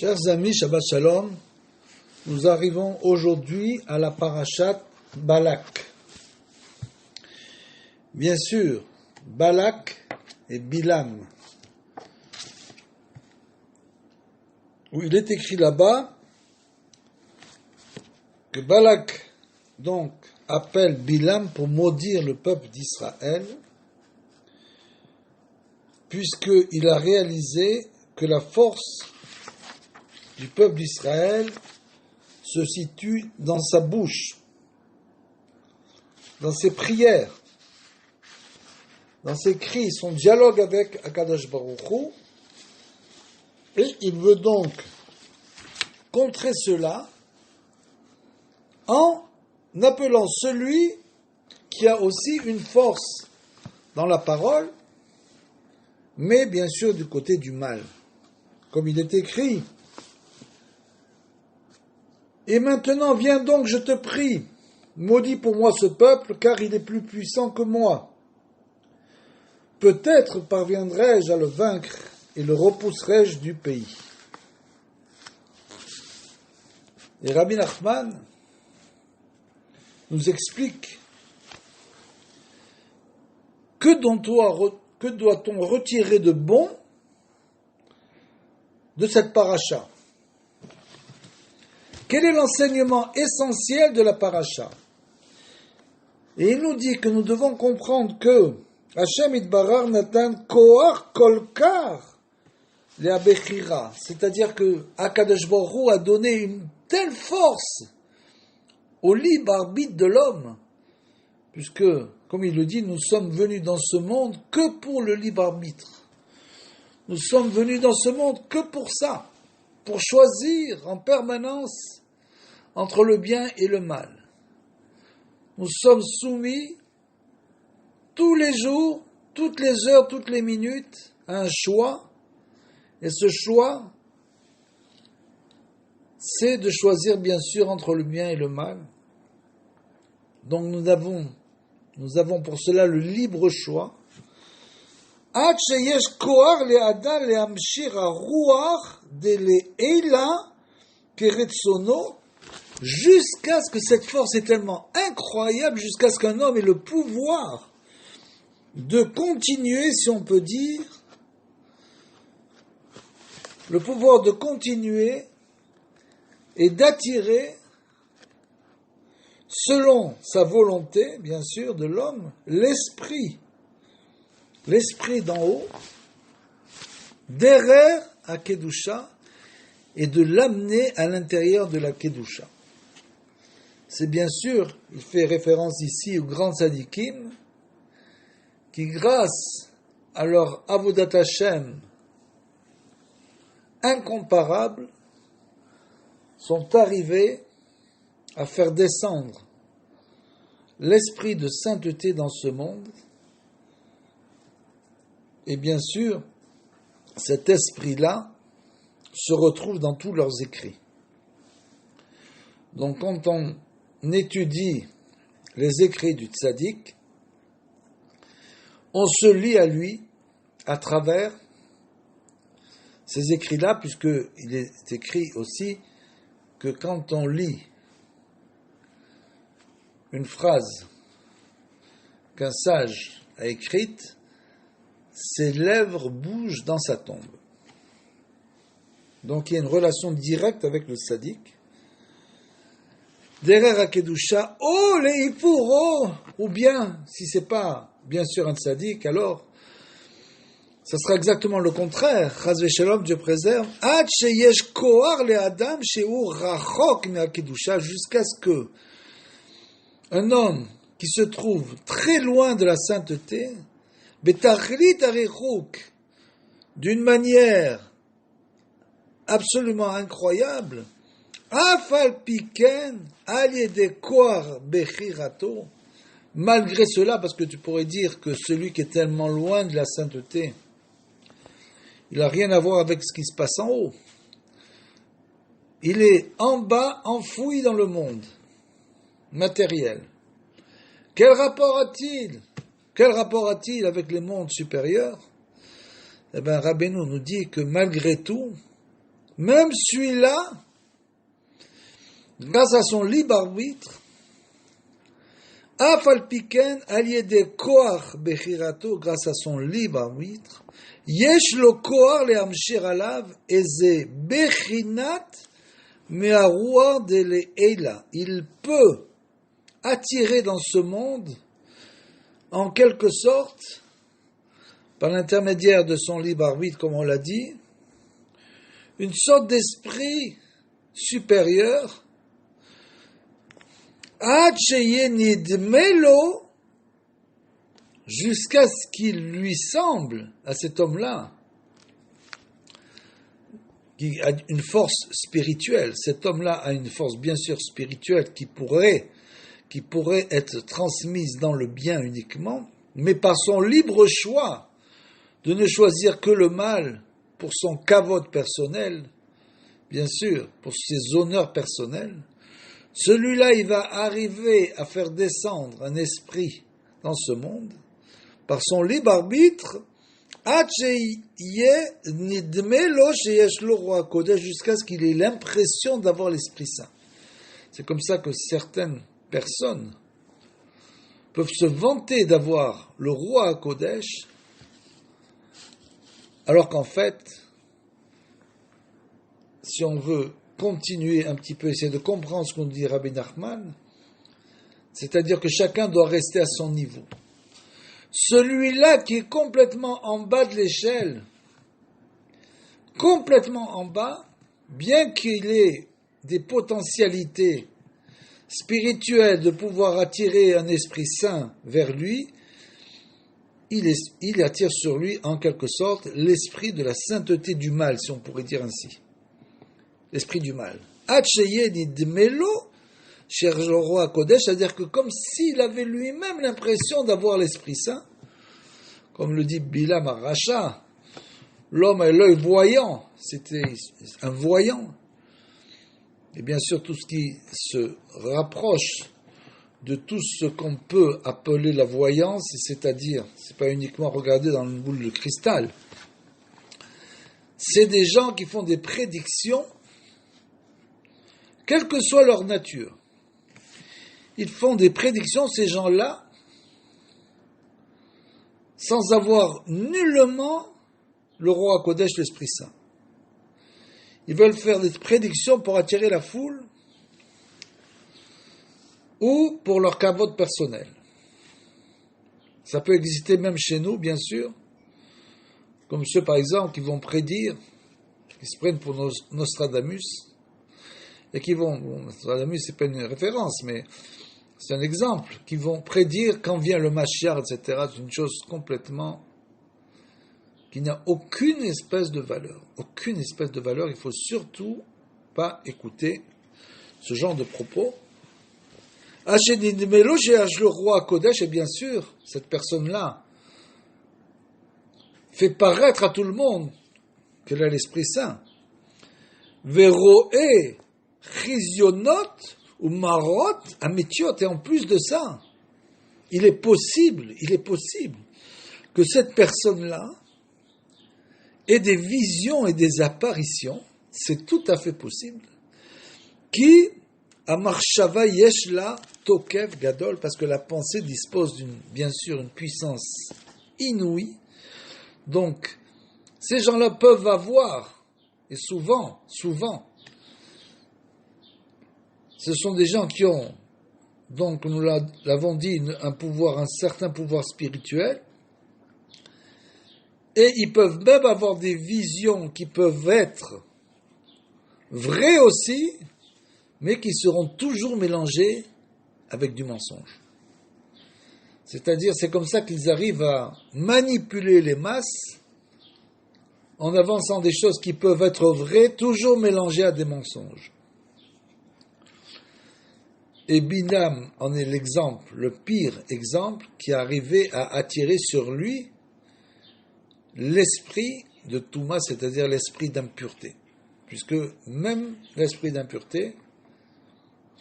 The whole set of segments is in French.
Chers amis, Shabbat Shalom, nous arrivons aujourd'hui à la parashat Balak. Bien sûr, Balak et Bilam, où il est écrit là-bas que Balak donc appelle Bilam pour maudire le peuple d'Israël, puisqu'il a réalisé que la force du peuple d'Israël se situe dans sa bouche, dans ses prières, dans ses cris, son dialogue avec Akadosh Baruch Hu, et il veut donc contrer cela en appelant celui qui a aussi une force dans la parole, mais bien sûr du côté du mal. Comme il est écrit, et maintenant, viens donc, je te prie, maudis pour moi ce peuple, car il est plus puissant que moi. Peut-être parviendrai-je à le vaincre et le repousserai-je du pays. Et Rabbi Nachman nous explique que doit-on retirer de bon de cette paracha? Quel est l'enseignement essentiel de la paracha? Et il nous dit que nous devons comprendre que Hashem Itbarar Natan Koach Kolkar Le'abechira, c'est-à-dire que Akadosh Baruch Hu a donné une telle force au libre arbitre de l'homme, puisque, comme il le dit, nous sommes venus dans ce monde que pour le libre arbitre. Nous sommes venus dans ce monde que pour ça, pour choisir en permanence entre le bien et le mal. Nous sommes soumis tous les jours, toutes les heures, toutes les minutes à un choix, et ce choix, c'est de choisir bien sûr entre le bien et le mal. Donc nous avons pour cela le libre choix. Ad sheyesh koach le'adam le'amshir ha'ruach de'le'ela keretzono, jusqu'à ce que cette force est tellement incroyable, jusqu'à ce qu'un homme ait le pouvoir de continuer, si on peut dire, le pouvoir de continuer et d'attirer, selon sa volonté, bien sûr, de l'homme, l'esprit d'en haut, derrière à Kedusha, et de l'amener à l'intérieur de la Kedusha. C'est bien sûr, il fait référence ici aux grands tzadikim, qui grâce à leur avodat Hashem incomparable, sont arrivés à faire descendre l'esprit de sainteté dans ce monde. Et bien sûr, cet esprit-là se retrouve dans tous leurs écrits. Donc quand on étudie les écrits du tzaddik, on se lie à lui à travers ces écrits-là, puisqu'il est écrit aussi que quand on lit une phrase qu'un sage a écrite, ses lèvres bougent dans sa tombe. Donc il y a une relation directe avec le tzaddik. Derrière Akedusha, oh les ipuro, ou bien, si c'est pas bien sûr un tzaddik, alors ça sera exactement le contraire. Chas v'shalom, Dieu préserve. Ad sheyesh koach le'adam she'hu rachok me'akedusha, jusqu'à ce que un homme qui se trouve très loin de la sainteté, betachlit arichuk, d'une manière absolument incroyable, afal piken al yede koach bechirato, malgré cela, parce que tu pourrais dire que celui qui est tellement loin de la sainteté, il n'a rien à voir avec ce qui se passe en haut. Il est en bas, enfoui dans le monde matériel. Quel rapport a-t-il avec les mondes supérieurs? Eh bien, Rabbeinu nous dit que malgré tout, même celui-là, grâce à son libre arbitre, Afalpiken aliede koach bechirato, grâce à son libre arbitre, yesh lo koach lehamshir alav eze bechinat me'aruah de le'ela. Il peut attirer dans ce monde, en quelque sorte, par l'intermédiaire de son libre arbitre, comme on l'a dit, une sorte d'esprit supérieur, jusqu'à ce qu'il lui semble, à cet homme-là, qui a une force spirituelle. Cet homme-là a une force bien sûr spirituelle qui pourrait être transmise dans le bien uniquement, mais par son libre choix de ne choisir que le mal pour son kavod personnel, bien sûr, pour ses honneurs personnels, celui-là, il va arriver à faire descendre un esprit dans ce monde par son libre arbitre, jusqu'à ce qu'il ait l'impression d'avoir l'Esprit Saint. C'est comme ça que certaines personnes peuvent se vanter d'avoir le roi à Kodesh, alors qu'en fait, si on veut continuer un petit peu, essayer de comprendre ce qu'on dit Rabbi Nachman, c'est-à-dire que chacun doit rester à son niveau. Celui-là qui est complètement en bas de l'échelle, complètement en bas, bien qu'il ait des potentialités spirituelles de pouvoir attirer un esprit saint vers lui, il attire sur lui en quelque sorte l'esprit de la sainteté du mal, si on pourrait dire ainsi. L'esprit du mal. Cherche le roi à Kodesh, c'est-à-dire que comme s'il avait lui-même l'impression d'avoir l'Esprit Saint, comme le dit Bilam Aracha, l'homme a l'œil voyant, c'était un voyant. Et bien sûr, tout ce qui se rapproche de tout ce qu'on peut appeler la voyance, c'est-à-dire, c'est pas uniquement regarder dans une boule de cristal, c'est des gens qui font des prédictions, quelle que soit leur nature. Ils font des prédictions, ces gens-là, sans avoir nullement le roi Kodesh, l'Esprit Saint. Ils veulent faire des prédictions pour attirer la foule ou pour leur kavod personnel. Ça peut exister même chez nous, bien sûr, comme ceux, par exemple, qui vont prédire, qui se prennent pour Nostradamus, et qui vont, Nostradamus, c'est pas une référence, mais c'est un exemple, qui vont prédire quand vient le Mashiach, etc. C'est une chose complètement qui n'a aucune espèce de valeur. Aucune espèce de valeur. Il ne faut surtout pas écouter ce genre de propos. Le roi Kodesh, et bien sûr, cette personne-là fait paraître à tout le monde qu'elle a l'Esprit Saint. Veroe chizionot ou marot ametiot, et en plus de ça, il est possible que cette personne-là ait des visions et des apparitions, c'est tout à fait possible, qui amarshava yeshla tokev gadol, parce que la pensée dispose bien sûr, une puissance inouïe, donc ces gens-là peuvent avoir, et souvent, ce sont des gens qui ont, donc nous l'avons dit, un certain pouvoir spirituel, et ils peuvent même avoir des visions qui peuvent être vraies aussi, mais qui seront toujours mélangées avec du mensonge. C'est-à-dire, c'est comme ça qu'ils arrivent à manipuler les masses en avançant des choses qui peuvent être vraies, toujours mélangées à des mensonges. Et Binam en est l'exemple, le pire exemple, qui est arrivé à attirer sur lui l'esprit de Touma, c'est-à-dire l'esprit d'impureté. Puisque même l'esprit d'impureté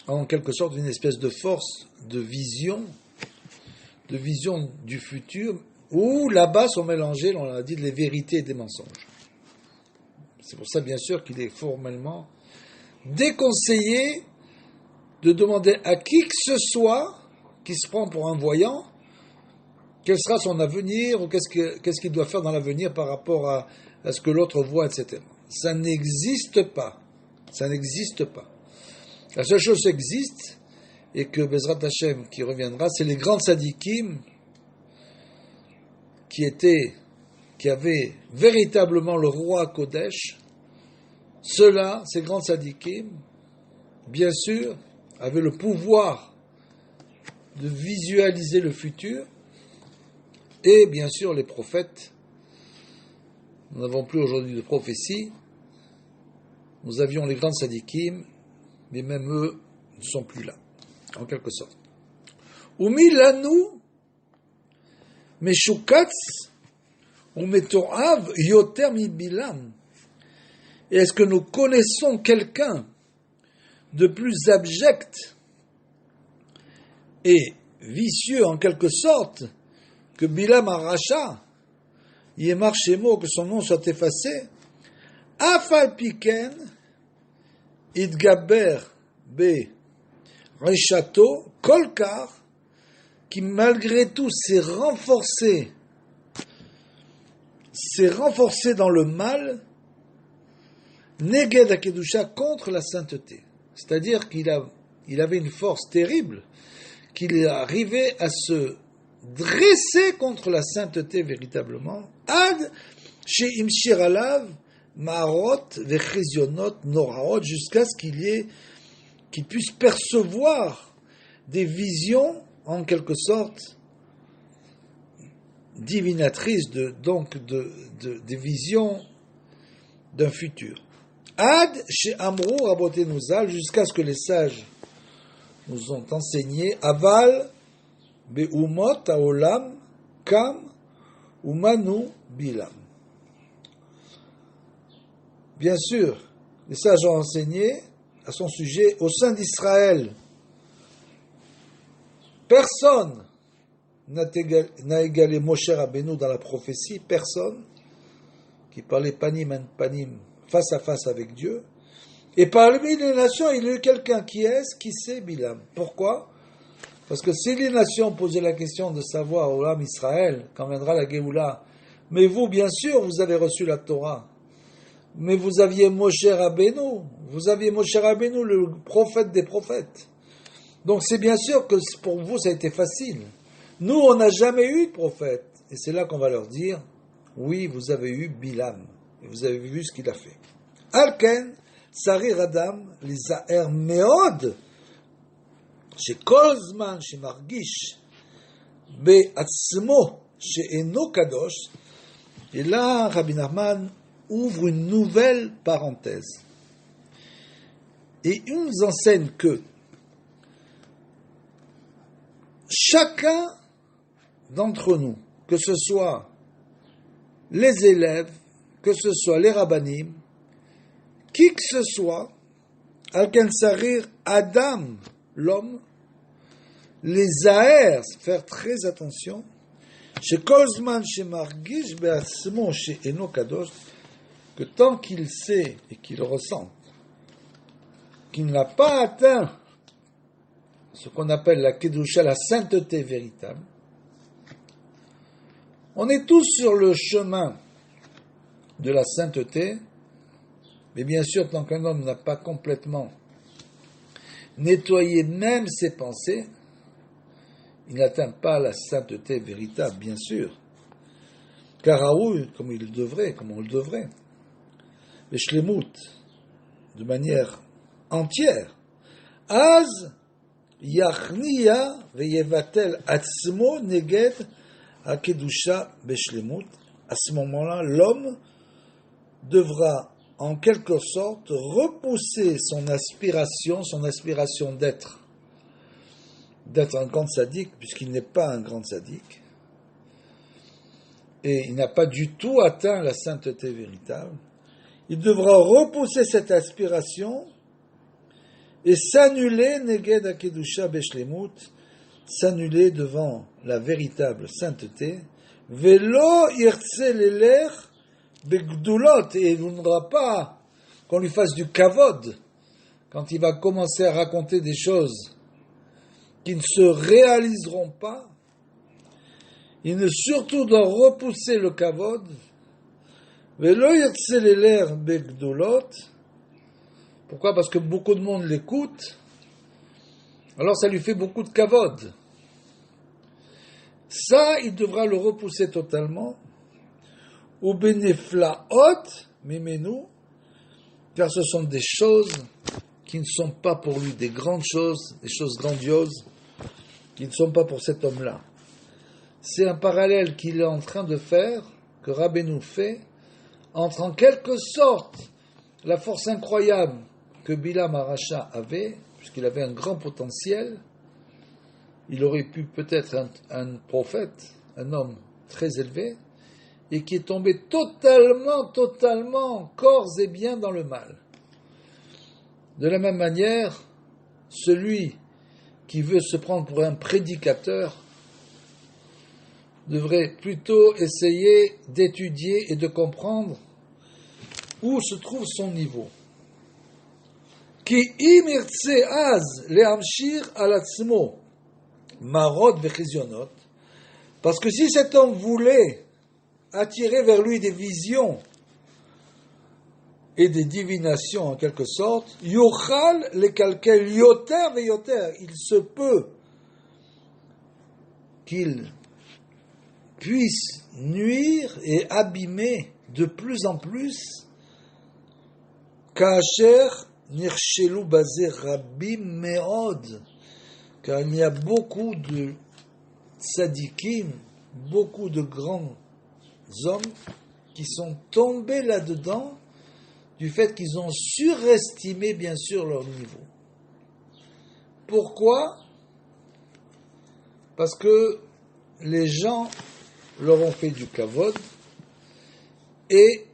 a en quelque sorte une espèce de force de vision du futur, où là-bas sont mélangées, on l'a dit, les vérités et des mensonges. C'est pour ça, bien sûr, qu'il est formellement déconseillé de demander à qui que ce soit qui se prend pour un voyant quel sera son avenir ou qu'est-ce qu'il doit faire dans l'avenir par rapport à ce que l'autre voit, etc. Ça n'existe pas. Ça n'existe pas. La seule chose qui existe, et que Bezrat Hashem qui reviendra, c'est les grands tzadikim qui avaient véritablement le roi Kodesh. Ceux-là, ces grands tzadikim, bien sûr, avaient le pouvoir de visualiser le futur, et bien sûr les prophètes. Nous n'avons plus aujourd'hui de prophétie. Nous avions les grands tzadikim, mais même eux ne sont plus là, en quelque sorte. Umi lanu meshukatz umetoav yoter mi Bilam. Et est-ce que nous connaissons quelqu'un de plus abject et vicieux en quelque sorte que Bilam Aracha, Yemar Shemo, que son nom soit effacé, Afal Piken, Idgaber Be Rechato, Kolkar, qui malgré tout s'est renforcé dans le mal, Neged Akedusha, contre la sainteté. C'est-à-dire qu'il avait une force terrible, qu'il arrivait à se dresser contre la sainteté véritablement, Ad chez Imshir Alav, Maharot, Vechizionot, Noraot, jusqu'à ce qu'il puisse percevoir des visions, en quelque sorte, divinatrices, des visions d'un futur. Ad chez Amrou, Rabotenu Zal, jusqu'à ce que les sages nous ont enseigné, Aval, Be'umot, Haolam, Kam, Umanu, Bilam. Bien sûr, les sages ont enseigné à son sujet, au sein d'Israël, personne n'a égalé Moshe Rabbeinu dans la prophétie, personne qui parlait panim en panim, face à face avec Dieu. Et parmi les nations, il y a eu quelqu'un qui c'est Bilam. Pourquoi? Parce que si les nations posaient la question de savoir, Olam Israël, quand viendra la Géoula, mais vous, bien sûr, vous avez reçu la Torah. Mais vous aviez Moshe Rabbeinu, le prophète des prophètes. Donc c'est bien sûr que pour vous, ça a été facile. Nous, on n'a jamais eu de prophète. Et c'est là qu'on va leur dire, oui, vous avez eu Bilam. Et vous avez vu ce qu'il a fait. Alken, Sari Radam, les Zahir Meod, chez Kolzman, chez Margish, Be'atzmo, chez Eno Kadosh. Et là, Rabbi Nachman ouvre une nouvelle parenthèse. Et il nous enseigne que chacun d'entre nous, que ce soit les élèves, que ce soit les rabbanim, qui que ce soit, Alken Sarir Adam, l'homme, les Zahir, faire très attention, chez Kolzman, chez Margish, Be'atzmo, chez Eno Kadosh, que tant qu'il sait et qu'il ressent qu'il n'a pas atteint ce qu'on appelle la Kedusha, la sainteté véritable, on est tous sur le chemin de la sainteté, mais bien sûr, tant qu'un homme n'a pas complètement nettoyé même ses pensées, il n'atteint pas la sainteté véritable, bien sûr. Car Raoul, comme on le devrait, le shlemut, de manière entière, Az yachniya veyevatel atzmo neged hakedusha beshlemut. À ce moment-là, l'homme devra en quelque sorte repousser son aspiration d'être un grand sadique, puisqu'il n'est pas un grand sadique, et il n'a pas du tout atteint la sainteté véritable. Il devra repousser cette aspiration et s'annuler, neged hakedusha beshlemut, s'annuler devant la véritable sainteté, velo yirtse leler begdulot, et il ne voudra pas qu'on lui fasse du kavod, quand il va commencer à raconter des choses qui ne se réaliseront pas. Il ne surtout doit repousser le kavod, velo yirtze begdulot. Pourquoi? Parce que beaucoup de monde l'écoute, alors ça lui fait beaucoup de kavod. Ça, il devra le repousser totalement. Ou beneflaot mimenu, car ce sont des choses qui ne sont pas pour lui des grandes choses, des choses grandioses, qui ne sont pas pour cet homme-là. C'est un parallèle qu'il est en train de faire, que Rabbeinu fait, entre en quelque sorte la force incroyable que Bilam Aracha avait, puisqu'il avait un grand potentiel. Il aurait pu peut-être être un prophète, un homme très élevé, et qui est tombé totalement, corps et biens dans le mal. De la même manière, celui qui veut se prendre pour un prédicateur devrait plutôt essayer d'étudier et de comprendre où se trouve son niveau. Ki im irtse az lehamshir al atzmo marot vechizionot, parce que si cet homme voulait attirer vers lui des visions et des divinations en quelque sorte, yochal lekalkel yoter veyoter, il se peut qu'il puisse nuire et abîmer de plus en plus, kasher nirshelu bazeh rabim meod, car il y a beaucoup de tzadikim, beaucoup de grands hommes qui sont tombés là-dedans du fait qu'ils ont surestimé bien sûr leur niveau. Pourquoi? Parce que les gens leur ont fait du kavod et,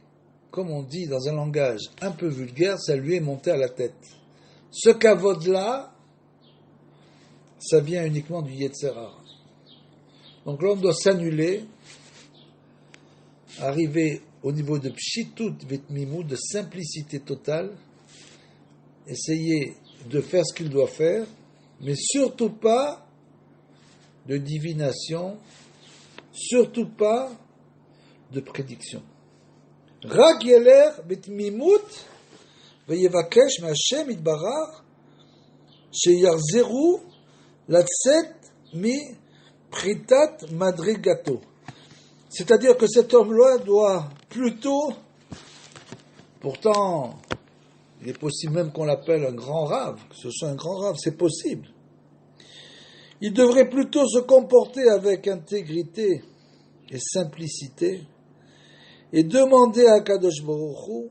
comme on dit dans un langage un peu vulgaire, ça lui est monté à la tête. Ce kavod-là, ça vient uniquement du Yetzer Hara. Donc l'homme doit s'annuler, arriver au niveau de pshitut vetmimut, de simplicité totale, essayer de faire ce qu'il doit faire, mais surtout pas de divination, surtout pas de prédiction. Rak yeler betmimut veyevakesh me'Hashem yitbarach sheyarzeru latzet mi pritat madrigato. C'est-à-dire que cet homme-là doit plutôt, pourtant, il est possible même qu'on l'appelle un grand rave, que ce soit un grand rave, c'est possible. Il devrait plutôt se comporter avec intégrité et simplicité et demander à Kadosh Baruch Hu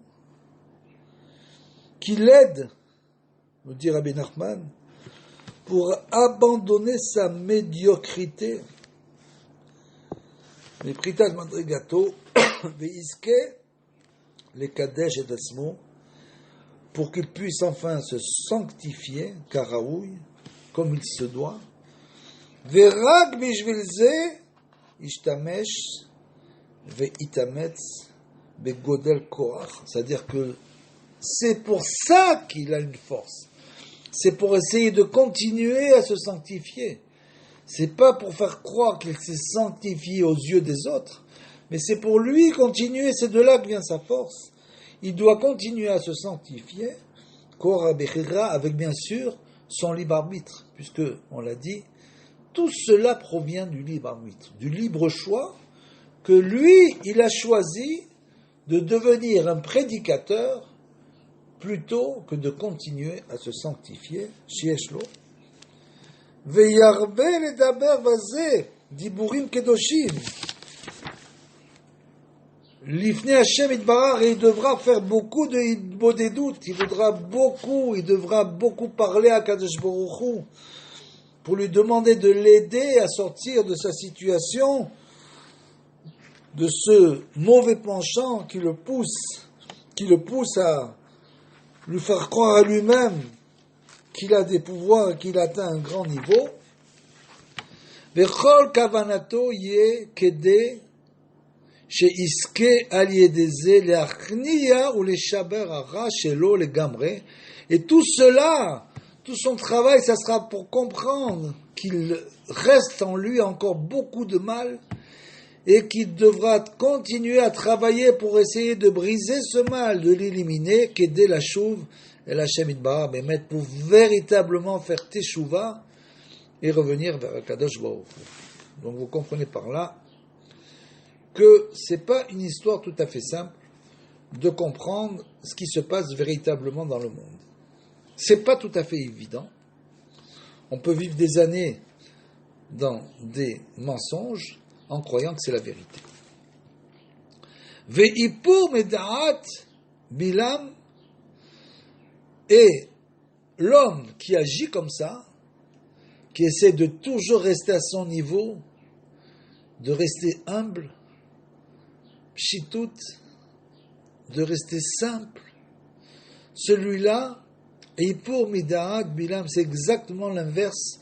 qu'il l'aide, nous dit Rabbi Nachman, pour abandonner sa médiocrité. Les pritat madrigato veiske les kadesh et d'atzmo, pour qu'il puisse enfin se sanctifier, karaoui, comme il se doit. Verak bishvil ze ishtamesh veitametz begodel koach, c'est-à-dire que c'est pour ça qu'il a une force. C'est pour essayer de continuer à se sanctifier. C'est pas pour faire croire qu'il s'est sanctifié aux yeux des autres, mais c'est pour lui continuer, c'est de là que vient sa force. Il doit continuer à se sanctifier, Korah Bechira, avec bien sûr son libre arbitre, puisque, on l'a dit, tout cela provient du libre arbitre, du libre choix, que lui, il a choisi de devenir un prédicateur plutôt que de continuer à se sanctifier, Shieshlo. Veyarbe ledaber vazeh diburim kedoshim lifnei Hashem itbarach, et il devra faire beaucoup de hitbodedut, il devra beaucoup parler à Kadosh Baruch Hu pour lui demander de l'aider à sortir de sa situation, de ce mauvais penchant qui le pousse à lui faire croire à lui-même qu'il a des pouvoirs, qu'il atteint un grand niveau. Vechol kavanato yeh kedei שיזכה על ידי זה להכניע ולשבר הרע שלו לגמרי. Et tout cela, tout son travail, ça sera pour comprendre qu'il reste en lui encore beaucoup de mal et qu'il devra continuer à travailler pour essayer de briser ce mal, de l'éliminer, qu'aider la chouve et la Shemidbar, mais mettre pour véritablement faire teshuva et revenir vers Akadosh Baruch Hu. Donc vous comprenez par là que c'est pas une histoire tout à fait simple de comprendre ce qui se passe véritablement dans le monde. C'est pas tout à fait évident. On peut vivre des années dans des mensonges en croyant que c'est la vérité. Ve'ipur meda'at Bilam, et l'homme qui agit comme ça, qui essaie de toujours rester à son niveau, de rester humble, pshitout, de rester simple, celui-là, Ipur Mida'at Bilam, c'est exactement l'inverse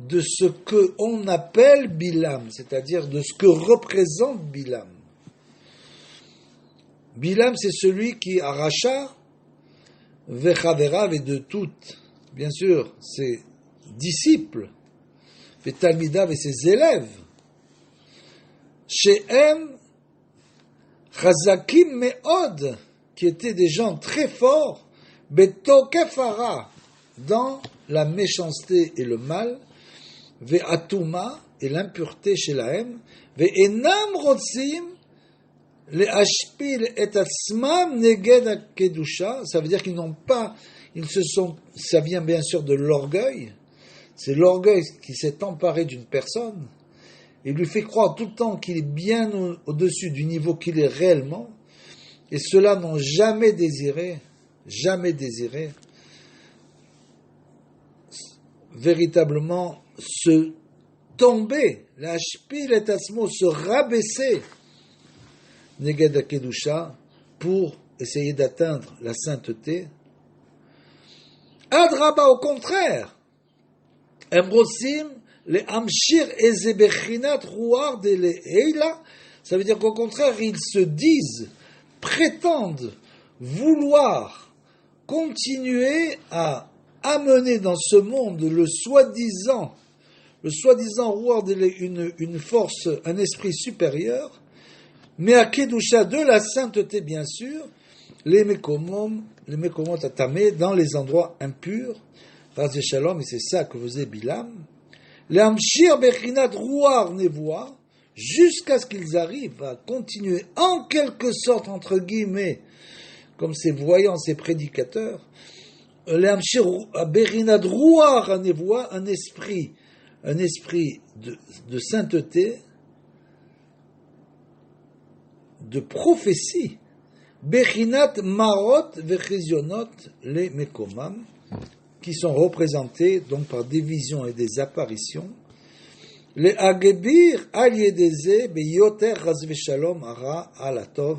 de ce qu'on appelle Bilam, c'est-à-dire de ce que représente Bilam. Bilam, c'est celui qui arracha Vechaverav et de toutes, bien sûr, ses disciples, Talmidav et ses élèves, Shehem Chazakim Me'od, qui étaient des gens très forts, Betokefara, dans la méchanceté et le mal, Ve'atuma, et l'impureté chez la haine, Ve'enam rotzim, les ashpil et atzmam neged kedusha, ça veut dire qu'ils n'ont pas, ça vient bien sûr de l'orgueil, c'est l'orgueil qui s'est emparé d'une personne, et lui fait croire tout le temps qu'il est bien au-dessus du niveau qu'il est réellement, et ceux-là n'ont jamais désiré véritablement se tomber, la shpil et atzmo, se rabaisser, neged akedusha, pour essayer d'atteindre la sainteté. Adraba, au contraire, emrosim le amshir ezebechinat ruar de leheila, ça veut dire qu'au contraire, ils se disent, prétendent vouloir continuer à amener dans ce monde le soi-disant ruar de une force, un esprit supérieur, mais à Kedusha de la sainteté, bien sûr, les mekomot atamé, dans les endroits impurs, Ras Shalom, et c'est ça que faisait Bilam, les Amshir Bechinat Ruar Nevoa, jusqu'à ce qu'ils arrivent à continuer, en quelque sorte, entre guillemets, comme ces voyants, ces prédicateurs, les Amshir Bechinat Ruar Nevoa, un esprit de sainteté, de prophétie, Bechinat Marot Vechizionot les Mekomam, qui sont représentés donc par des visions et des apparitions, les Agebir Al Yedeze Beyoter Razve Shalom Ara Alatov,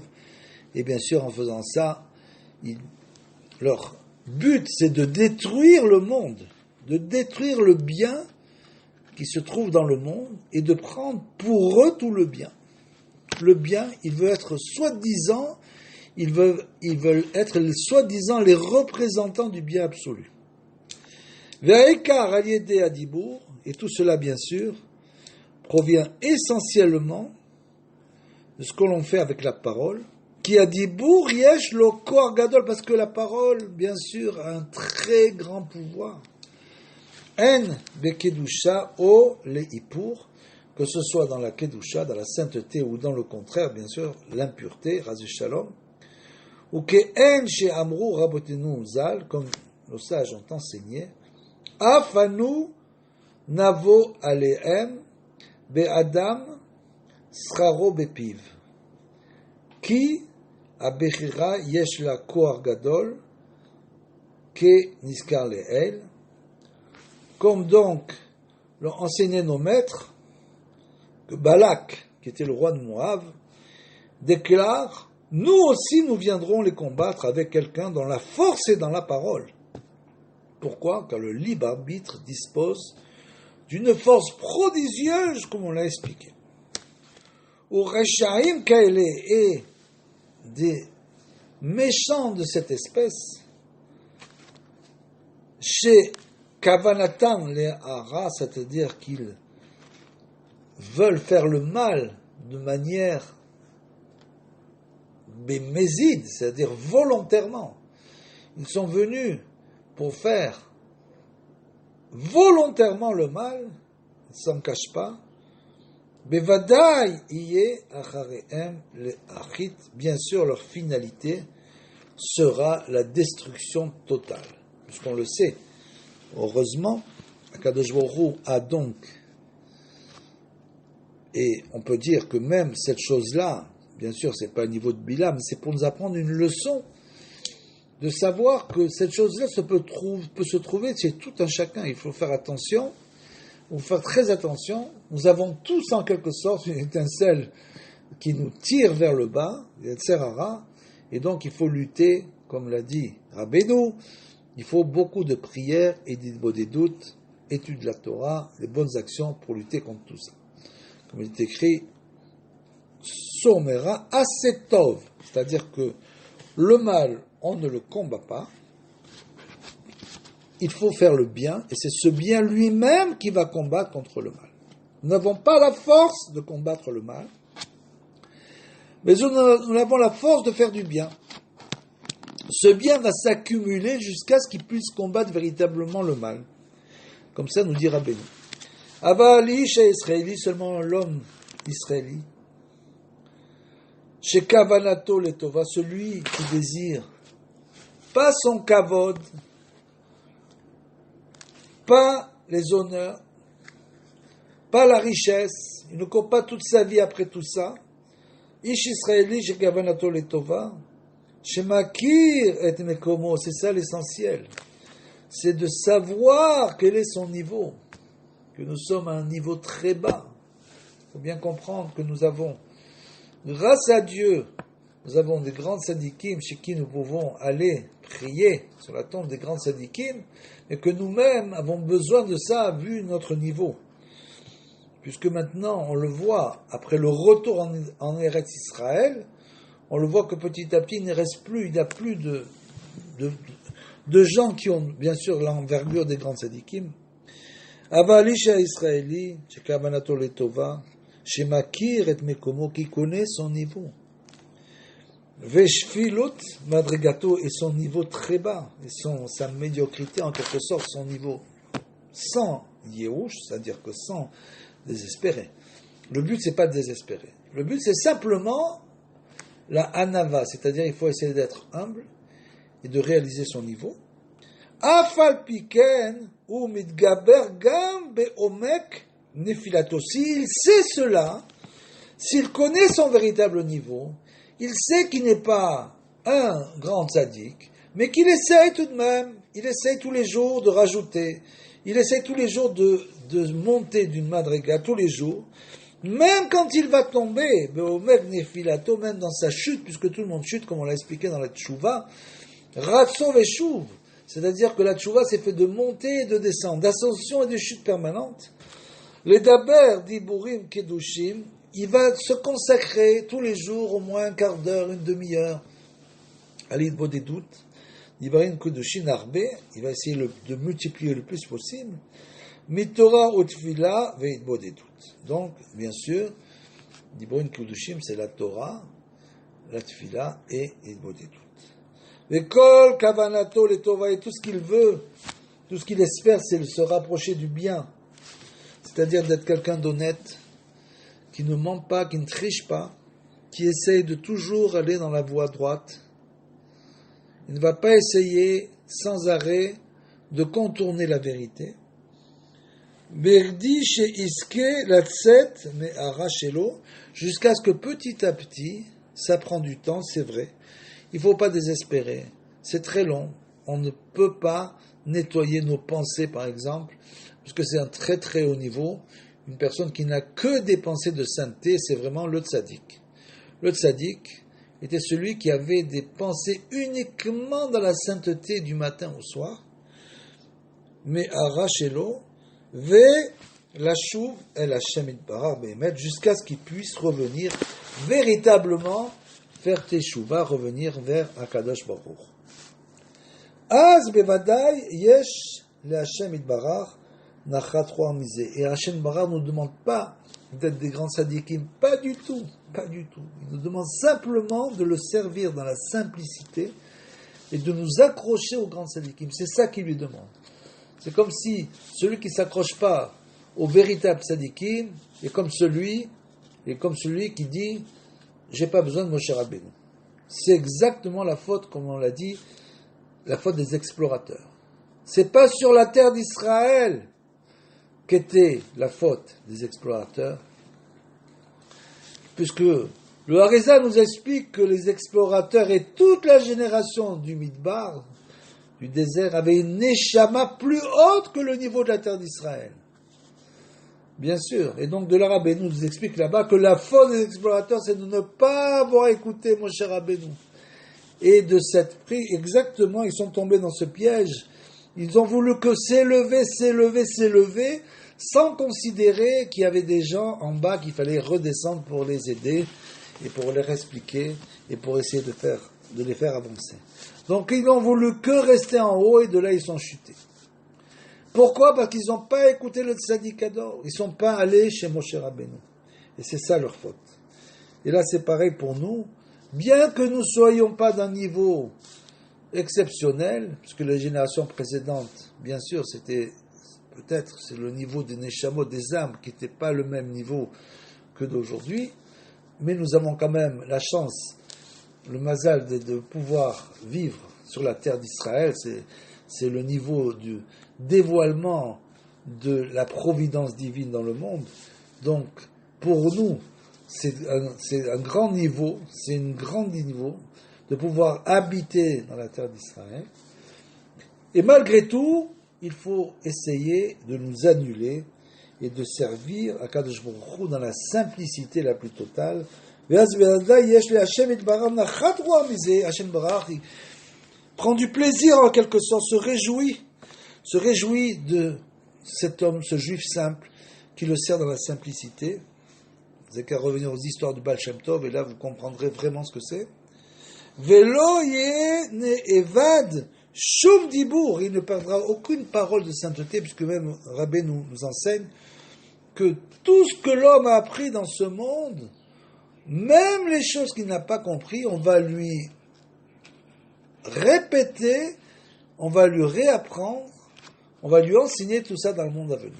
et bien sûr en faisant ça, leur but c'est de détruire le monde, de détruire le bien qui se trouve dans le monde et de prendre pour eux tout le bien. Le bien, ils veulent être soi-disant, ils veulent être soi-disant les représentants du bien absolu. Ve'ekar aliédé adibour, et tout cela bien sûr provient essentiellement de ce que l'on fait avec la parole, qui a dibour yesh lo koar gadol, parce que la parole bien sûr a un très grand pouvoir. En bekedusha o le ipur, que ce soit dans la Kedusha, dans la sainteté, ou dans le contraire, bien sûr, l'impureté, Ras Shalom, ou que En chez Amrou Rabotenu Zal, comme nos sages ont enseigné, Afanu Navo Alehem Be'adam Sraro Bepiv, Ki Abechira Yesh la Koar Gadol, Ke Niskar Leel, comme donc l'ont enseigné nos maîtres, que Balak, qui était le roi de Moab, déclare « Nous aussi, nous viendrons les combattre avec quelqu'un dont la force est dans la parole. » Pourquoi ? Car le libre arbitre dispose d'une force prodigieuse, comme on l'a expliqué. ou Reshaim Kaele, et des méchants de cette espèce, chez Kavanatan les Hara, c'est-à-dire qu'ils veulent faire le mal de manière béméside, c'est-à-dire volontairement. Ils sont venus pour faire volontairement le mal, ils ne s'en cachent pas. Bevadai iye acharehem le achit, bien sûr leur finalité sera la destruction totale. Puisqu'on le sait, heureusement, Akadosh Baruch Hu a donc, et on peut dire que même cette chose-là, bien sûr, c'est pas au niveau de Bilam, c'est pour nous apprendre une leçon de savoir que cette chose-là peut se trouver chez tout un chacun. Il faut faire attention, il faut faire très attention. Nous avons tous en quelque sorte une étincelle qui nous tire vers le bas, et donc il faut lutter, comme l'a dit Rabbeinu, il faut beaucoup de prières et des doutes, étude de la Torah, les bonnes actions pour lutter contre tout ça. Comme il est écrit, Somera asetov, c'est-à-dire que le mal, on ne le combat pas, il faut faire le bien, et c'est ce bien lui-même qui va combattre contre le mal. Nous n'avons pas la force de combattre le mal, mais nous avons la force de faire du bien. Ce bien va s'accumuler jusqu'à ce qu'il puisse combattre véritablement le mal. Comme ça nous dit Rabbeinu. Ava l'isha israéli, seulement l'homme israélite. Chez Kavanato letova, celui qui désire pas son kavod, pas les honneurs, pas la richesse, il ne court pas toute sa vie après tout ça. Ish israéli chez Kavanato letova, chez Makir et Mekomo, c'est ça l'essentiel. C'est de savoir quel est son niveau, que nous sommes à un niveau très bas. Il faut bien comprendre que nous avons, grâce à Dieu, nous avons des grands sadikim chez qui nous pouvons aller prier sur la tombe des grands sadikim, et que nous-mêmes avons besoin de ça vu notre niveau. Puisque maintenant, on le voit, après le retour en Eretz Israël, on le voit que petit à petit, il ne reste plus, il n'y a plus de gens qui ont, bien sûr, l'envergure des grands sadikim. Avalisha Israéli, chez Kavanato Letova, chez Makir et Mekomo, qui connaît son niveau. Veshfilut Madrigato, et son niveau très bas, et sa médiocrité, en quelque sorte, son niveau sans Yehush, c'est-à-dire que sans désespérer. Le but, c'est pas de désespérer. Le but, c'est simplement la anava, c'est-à-dire il faut essayer d'être humble et de réaliser son niveau. Afal piken ou mitgaber gam beomek nefilato. S'il sait cela, s'il connaît son véritable niveau, il sait qu'il n'est pas un grand tzaddik, mais qu'il essaye tout de même, il essaye tous les jours de rajouter, il essaye tous les jours de monter d'une madriga, tous les jours, même quand il va tomber, même dans sa chute, puisque tout le monde chute, comme on l'a expliqué dans la tchouva, ratso veshuv, c'est-à-dire que la tchouva c'est fait de montée et de descendre, d'ascension et de chute permanente. Les daber diburim kedushim, il va se consacrer tous les jours au moins un quart d'heure, une demi-heure à l'idbo des doutes. Diburim kedushim arbe, il va essayer de multiplier le plus possible. Mitora utfila veidbo des doutes. Donc, bien sûr, Dibron Kudushim, c'est la Torah, la Tfila et Idbo des doutes. L'école, Kavanato, les Tova, et tout ce qu'il veut, tout ce qu'il espère, c'est de se rapprocher du bien. C'est-à-dire d'être quelqu'un d'honnête, qui ne ment pas, qui ne triche pas, qui essaye de toujours aller dans la voie droite. Il ne va pas essayer sans arrêt de contourner la vérité. Berdi chez Iske la tset mais arrachelo, jusqu'à ce que petit à petit, ça prend du temps, c'est vrai. Il ne faut pas désespérer. C'est très long. On ne peut pas nettoyer nos pensées, par exemple, parce que c'est un très très haut niveau. Une personne qui n'a que des pensées de sainteté, c'est vraiment le tzaddik. Le tzaddik était celui qui avait des pensées uniquement dans la sainteté du matin au soir. Mais arrachelo, la chouv el Hashem itbarach be'emet, jusqu'à ce qu'il puisse revenir véritablement faire teshuva, revenir vers Akadosh Baruch Hu. Az bevadai yesh le Hashem itbarach nachat roa mizeh. Et Hashem itbarach ne nous demande pas d'être des grands sadikim, pas du tout. Il nous demande simplement de le servir dans la simplicité et de nous accrocher aux grands sadikim. C'est ça qu'il lui demande. C'est comme si celui qui ne s'accroche pas au véritable sadikim est comme celui qui dit « j'ai pas besoin de Moshe Rabbeinu ». C'est exactement la faute, comme on l'a dit, la faute des explorateurs. C'est pas sur la terre d'Israël qu'était la faute des explorateurs, puisque le Harizal nous explique que les explorateurs et toute la génération du Midbar, du désert, avaient une neshama plus haute que le niveau de la terre d'Israël. Bien sûr. Et donc de là, Rabbeinu nous explique là-bas que la faute des explorateurs, c'est de ne pas avoir écouté Moshe Rabbeinu. Et de cette prise, exactement, ils sont tombés dans ce piège. Ils ont voulu que s'élever, sans considérer qu'il y avait des gens en bas qu'il fallait redescendre pour les aider et pour leur expliquer et pour essayer de les faire avancer. Donc ils n'ont voulu que rester en haut et de là ils sont chutés. Pourquoi ? Parce qu'ils n'ont pas écouté le Tzaddik Ador. Ils ne sont pas allés chez Moshe Rabbeinu. Et c'est ça leur faute. Et là c'est pareil pour nous. Bien que nous ne soyons pas d'un niveau exceptionnel, puisque les générations précédentes, bien sûr, c'est le niveau des Neshamot, des âmes, qui n'était pas le même niveau que d'aujourd'hui, mais nous avons quand même la chance, le mazal de pouvoir vivre sur la terre d'Israël. C'est le niveau du dévoilement de la providence divine dans le monde. Donc, pour nous, c'est un grand niveau, de pouvoir habiter dans la terre d'Israël. Et malgré tout, il faut essayer de nous annuler et de servir à Kadosh Baruch Hu dans la simplicité la plus totale. Hashem Barach, il prend du plaisir en quelque sorte, se réjouit de cet homme, ce juif simple, qui le sert dans la simplicité. Vous n'avez qu'à revenir aux histoires du Baal Shem Tov, et là vous comprendrez vraiment ce que c'est. Velo ne evad shum dibour, il ne perdra aucune parole de sainteté, puisque même Rabbi nous enseigne que tout ce que l'homme a appris dans ce monde, même les choses qu'il n'a pas compris, on va lui répéter, on va lui réapprendre, on va lui enseigner tout ça dans le monde à venir.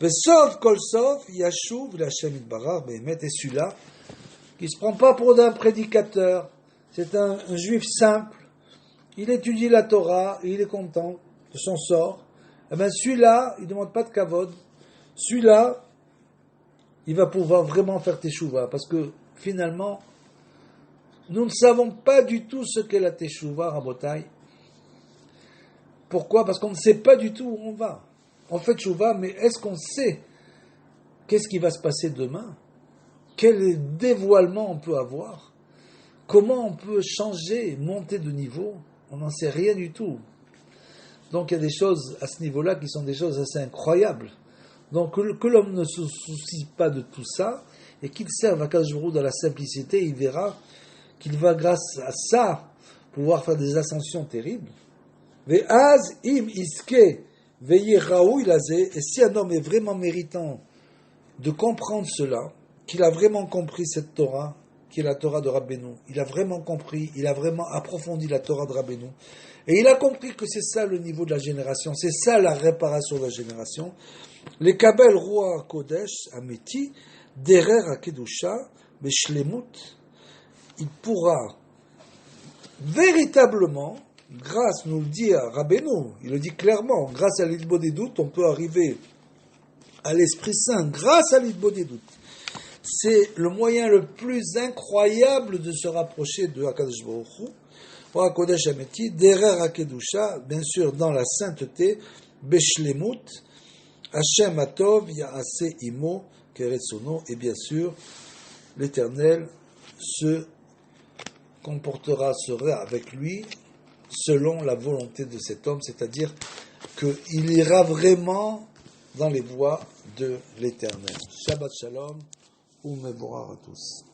Vesov kol sof yashuv l'Hashem itbarach be'emet, et celui-là qui ne se prend pas pour un prédicateur, c'est un juif simple, il étudie la Torah, et il est content de son sort, et bien celui-là, il ne demande pas de kavod, celui-là, il va pouvoir vraiment faire teshuva, parce que finalement, nous ne savons pas du tout ce qu'est la teshuva, Rabotai. Pourquoi ? Parce qu'on ne sait pas du tout où on va. On fait teshuva, mais est-ce qu'on sait qu'est-ce qui va se passer demain ? Quel dévoilement on peut avoir ? Comment on peut changer, monter de niveau ? On n'en sait rien du tout. Donc il y a des choses à ce niveau-là qui sont des choses assez incroyables. Donc que l'homme ne se soucie pas de tout ça et qu'il serve à Kadosh Baruch Hu dans la simplicité, il verra qu'il va grâce à ça pouvoir faire des ascensions terribles. Ve'az im iske ve'yeh raoui lazeh, et si un homme est vraiment méritant de comprendre cela, qu'il a vraiment compris cette Torah, qui est la Torah de Rabbeinu. Il a vraiment compris, il a vraiment approfondi la Torah de Rabbeinu. Et il a compris que c'est ça le niveau de la génération, c'est ça la réparation de la génération. Les Kabel Roi Kodesh Ameti, Derer Akedusha, Beshlemut, il pourra véritablement, grâce, nous le dit à Rabbeinu, il le dit clairement, grâce à l'Idbo des doutes, on peut arriver à l'Esprit Saint, grâce à l'Idbo des doutes. C'est le moyen le plus incroyable de se rapprocher de Hakadosh Baruch Hu. Roi Kodesh Ameti, Derer Akedusha, bien sûr dans la sainteté, Beshlemut, Hashem Atov, Yaase Imo, Keretsono, et bien sûr, l'Éternel se sera avec lui selon la volonté de cet homme, c'est-à-dire qu'il ira vraiment dans les voies de l'Éternel. Shabbat Shalom, ou Mevorach à tous.